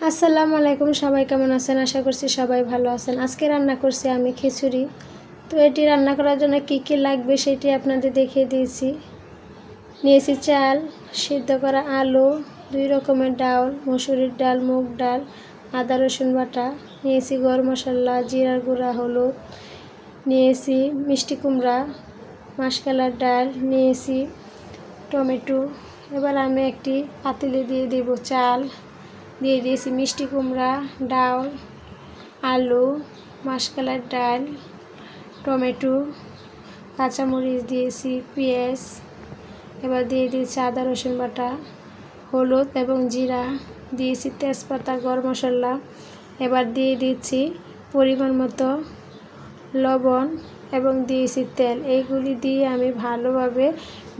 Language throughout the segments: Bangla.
আসসালামু আলাইকুম, সবাই কেমন আছেন? আশা করছি সবাই ভালো আছেন। আজকে রান্না করছি আমি খিচুড়ি। তো এটি রান্না করার জন্য কি কি লাগবে সেটি আপনাদের দেখিয়ে দিয়েছি। নিয়েছি চাল, সিদ্ধ করা আলু, 2 রকমের ডাল, মসুরির ডাল, মুগ ডাল, আদা রসুন বাটা, নিয়েছি গরম মশলা, জিরার গুঁড়া, হলুদ, নিয়েছি মিষ্টি কুমড়া, মাসকলাইর ডাল, নিয়েছি টমেটো। এবার আমি একটি পাতিলে দিয়ে দেব চাল, দিয়ে দিয়েছি মিষ্টি কুমড়া, ডাল, আলু, মাসকলাইর ডাল, টমেটো, কাঁচামরিচ দিয়েছি, পেঁয়াজ। এবার দিয়ে দিয়েছি আদা রসুন বাটা, হলুদ এবং জিরা, দিয়েছি তেজপাতা, গরম মশলা। এবার দিয়ে দিচ্ছি পরিমাণ মতো লবণ এবং দিয়েছি তেল। এইগুলি দিয়ে আমি ভালোভাবে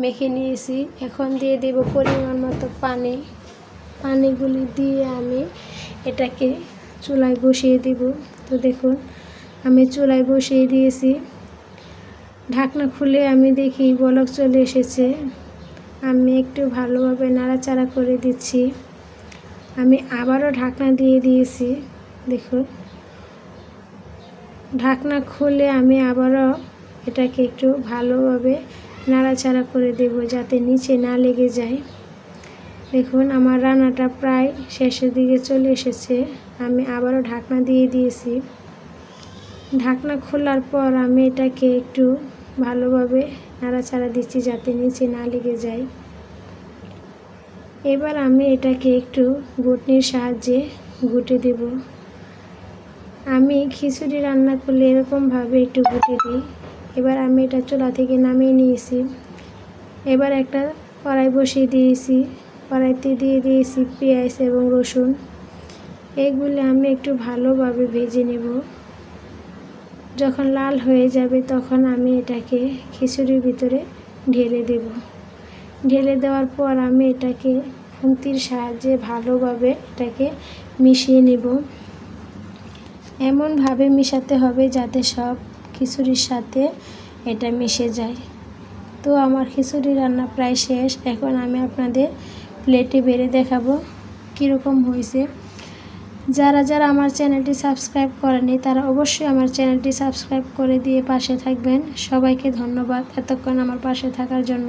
মেখে নিয়েছি। এখন দিয়ে দেব পরিমাণ মতো পানি। পানিগুলি দিয়ে আমি এটাকে চুলায় বসিয়ে দিব। তো দেখুন আমি চুলায় বসিয়ে দিয়েছি। ঢাকনা খুলে আমি দেখি বলক চলে এসেছে। আমি একটু ভালোভাবে নাড়াচাড়া করে দিচ্ছি। আমি আবারও ঢাকনা দিয়ে দিয়েছি। দেখুন ঢাকনা খুলে আমি আবারও এটাকে একটু ভালোভাবে নাড়াচাড়া করে দেব যাতে নিচে না লেগে যায়। দেখুন আমার রান্নাটা প্রায় শেষের দিকে চলে এসেছে। আমি আবারও ঢাকনা দিয়ে দিয়েছি। ঢাকনা খোলার পর আমি এটাকে একটু ভালোভাবে নাড়াচাড়া দিচ্ছি যাতে নিচে না লেগে যায়। এবার আমি এটাকে একটু ঘুটনির সাহায্যে ঘুটে দেব। আমি খিচুড়ি রান্না করলে এরকমভাবে একটু ঘুটে দিই। এবার আমি এটা চুলা থেকে নামিয়ে নিয়েছি। এবার একটা কড়াই বসিয়ে দিয়েছি। কড়াইতে দিয়ে দিয়েছি পেঁয়াজ এবং রসুন। এগুলো আমি একটু ভালোভাবে ভেজে নেব। যখন লাল হয়ে যাবে তখন আমি এটাকে খিচুড়ির ভিতরে ঢেলে দেব। ঢেলে দেওয়ার পর আমি এটাকে খুন্তির সাহায্যে ভালোভাবে এটাকে মিশিয়ে নেব। এমনভাবে মিশাতে হবে যাতে সব খিচুড়ির সাথে এটা মিশে যায়। তো আমার খিচুড়ি রান্না প্রায় শেষ। এখন আমি আপনাদের প্লেটে বেড়ে দেখাবো কীরকম হয়েছে। যারা যারা আমার চ্যানেলটি সাবস্ক্রাইব করেনি তারা অবশ্যই আমার চ্যানেলটি সাবস্ক্রাইব করে দিয়ে পাশে থাকবেন। সবাইকে ধন্যবাদ এতক্ষণ আমার পাশে থাকার জন্য।